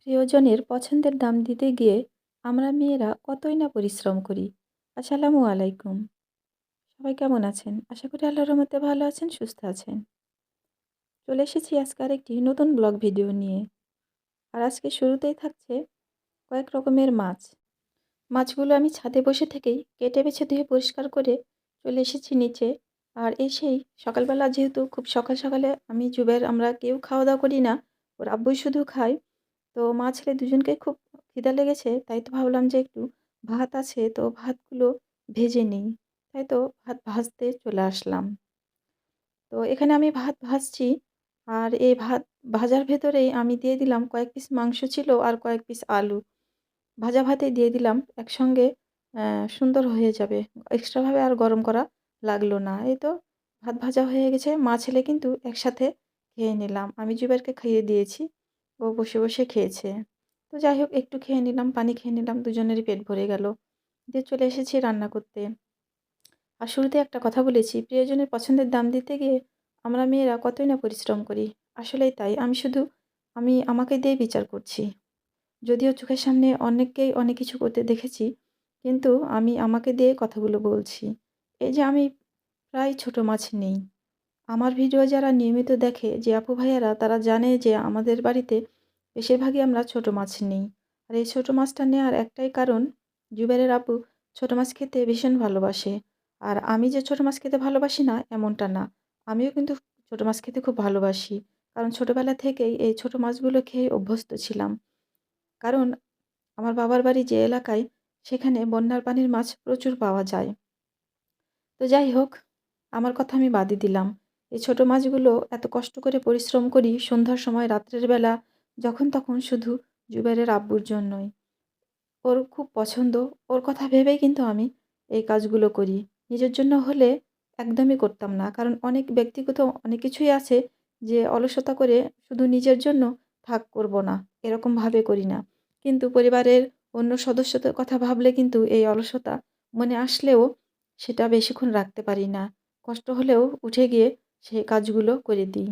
প্রিয়জনের পছন্দের দাম দিতে গিয়ে আমরা মেয়েরা কতই না পরিশ্রম করি। আসসালামু আলাইকুম। সবাই কেমন আছেন? আশা করি আল্লাহর রহমতে ভালো আছেন, সুস্থ আছেন। চলে এসেছি আজকে আরেকটি নতুন ব্লগ ভিডিও নিয়ে। আর আজকে শুরুতেই থাকছে কয়েক রকমের মাছ। মাছগুলো আমি ছাদে বসে থেকেই কেটে বেছে ধুয়ে পরিষ্কার করে চলে এসেছি নিচে। আর এসেই সকালবেলা যেহেতু খুব সকাল সকালে আমি জুবের আমরা কেউ খাওয়া দাওয়া করি না। ওর আব্বুই শুধু খায়। তো মা ছেলে দুজনকেই খুব খিদা লেগেছে, তাই তো ভাবলাম যে একটু ভাত আছে তো ভাতগুলো ভেজে নিই। তাই তো ভাত ভাজতে চলে আসলাম। তো এখানে আমি ভাত ভাজছি, আর এই ভাত ভাজার ভেতরেই আমি দিয়ে দিলাম কয়েক পিস মাংস ছিল আর কয়েক পিস আলু। ভাজা ভাতে দিয়ে দিলাম একসঙ্গে, সুন্দর হয়ে যাবে। এক্সট্রাভাবে আর গরম করা লাগলো না। এই তো ভাত ভাজা হয়ে গেছে। মা ছেলে কিন্তু একসাথে খেয়ে নিলাম। আমি জুবাইরকে খাইয়ে দিয়েছি। ও বসে, বসে খেয়েছে। তো যাই হোক একটু খেয়ে নিলাম, পানি খেয়ে নিলাম। দুজনেরই পেট ভরে গেল। দিয়ে চলে এসেছি রান্না করতে। আর শুরুতে একটা কথা বলেছি, প্রিয়জনের পছন্দের দাম দিতে গিয়ে আমরা মেয়েরা কতই না পরিশ্রম করি। আসলেই তাই। আমি আমাকে দিয়ে বিচার করছি। যদিও চোখের সামনে অনেককেই অনেক কিছু করতে দেখেছি, কিন্তু আমি আমাকে দিয়ে কথাগুলো বলছি। এই যে আমি প্রায় ছোট মাছ নেই। আমার ভিডিও যারা নিয়মিত দেখে যে আপু ভাইয়ারা, তারা জানে যে আমাদের বাড়িতে বেশিরভাগই আমরা ছোট মাছ নেই। আর এই ছোট মাছটা নেওয়ার একটাই কারণ, জুবেরের আপু ছোট মাছ খেতে ভীষণ ভালোবাসে। আর আমি যে ছোট মাছ খেতে ভালোবাসি না এমনটা না। আমিও কিন্তু ছোট মাছ খেতে খুব ভালোবাসি। কারণ ছোটবেলা থেকেই এই ছোট মাছগুলো খেয়ে অভ্যস্ত ছিলাম। কারণ আমার বাবার বাড়ি যে এলাকায়, সেখানে বন্যার পানির মাছ প্রচুর পাওয়া যায়। তো যাই হোক, আমার কথা আমি বাদই দিলাম। এই ছোট মাছগুলো এত কষ্ট করে পরিশ্রম করি সন্ধ্যার সময়, রাত্রের বেলা, যখন তখন শুধু জুবাইরের আব্বুর জন্যই। ওর খুব পছন্দ। ওর কথা ভেবেই কিন্তু আমি এই কাজগুলো করি। নিজের জন্য হলে একদমই করতাম না। কারণ অনেক ব্যক্তিগত অনেক কিছুই আছে যে অলসতা করে শুধু নিজের জন্য থাক করব না, এরকমভাবে করি না। কিন্তু পরিবারের অন্য সদস্যদের কথা ভাবলে কিন্তু এই অলসতা মনে আসলেও সেটা বেশিক্ষণ রাখতে পারি না। কষ্ট হলেও উঠে গিয়ে সেই কাজগুলো করে দিই।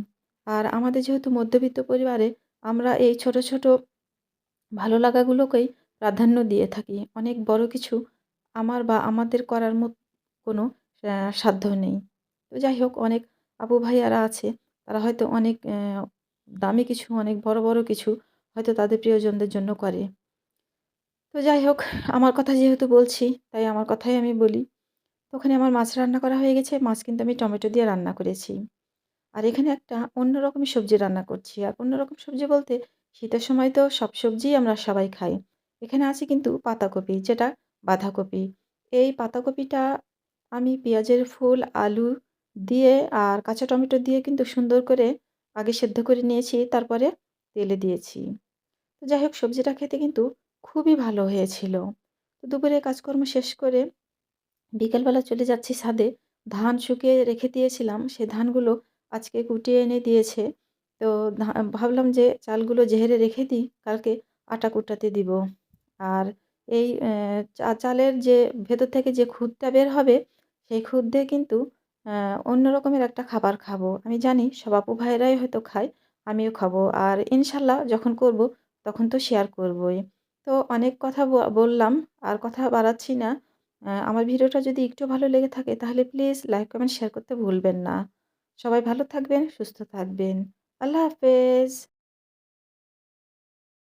আর আমাদের যেহেতু মধ্যবিত্ত পরিবারে, আমরা এই ছোট, ছোট ভালো লাগাগুলোকেই প্রাধান্য দিয়ে থাকি। অনেক বড় কিছু আমার বা আমাদের করার কোনো সাধ্য নেই। তো যাই হোক, অনেক আপু ভাইয়ারা আছে, তারা হয়তো অনেক দামি কিছু, অনেক বড়, বড় কিছু হয়তো তাদের প্রিয়জনদের জন্য করে। তো যাই হোক, আমার কথা যেহেতু বলছি, তাই আমার কথাই আমি বলি। তো ওখানে আমার মাছ রান্না করা হয়ে গেছে। মাছ কিন্তু আমি টমেটো দিয়ে রান্না করেছি। আর এখানে একটা অন্য রকমের সবজি রান্না করছি। আর অন্য রকম সবজি বলতে, শীতের সময় তো সব সবজিই আমরা সবাই খাই। এখানে আছে কিন্তু পাতাকপি, যেটা বাঁধাকপি। এই পাতাকপিটা আমি পেঁয়াজের ফুল, আলু দিয়ে আর কাঁচা টমেটো দিয়ে কিন্তু সুন্দর করে আগে সেদ্ধ করে নিয়েছি, তারপরে তেলে দিয়েছি। তো যাই হোক, সবজিটা খেতে কিন্তু খুবই ভালো হয়েছিল। তো দুপুরে কাজকর্ম শেষ করে বিকেলবেলা চলে যাচ্ছি ছাদে। ধান শুকিয়ে রেখে দিয়েছিলাম, সে ধানগুলো আজকে কুটিয়ে এনে দিয়েছে। তো ভাবলাম যে চালগুলো ঝেড়ে রেখে দিই, কালকে আটা কুটাতে দিব। আর এই চালের যে ভেতর থেকে যে খুদটা বের হবে, সেই খুদ দিয়ে কিন্তু অন্য রকমের একটা খাবার খাবো। আমি জানি সব আপু ভাইয়েরাই হয়তো খায়, আমিও খাবো। আর ইনশাল্লাহ যখন করব তখন তো শেয়ার করবই। তো অনেক কথা বললাম, আর কথা বাড়াচ্ছি না। আমার ভিডিওটা যদি একটু ভালো লেগে থাকে তাহলে প্লিজ লাইক, কমেন্ট, শেয়ার করতে ভুলবেন না। সবাই ভালো থাকবেন, সুস্থ থাকবেন। আল্লাহ হাফেজ।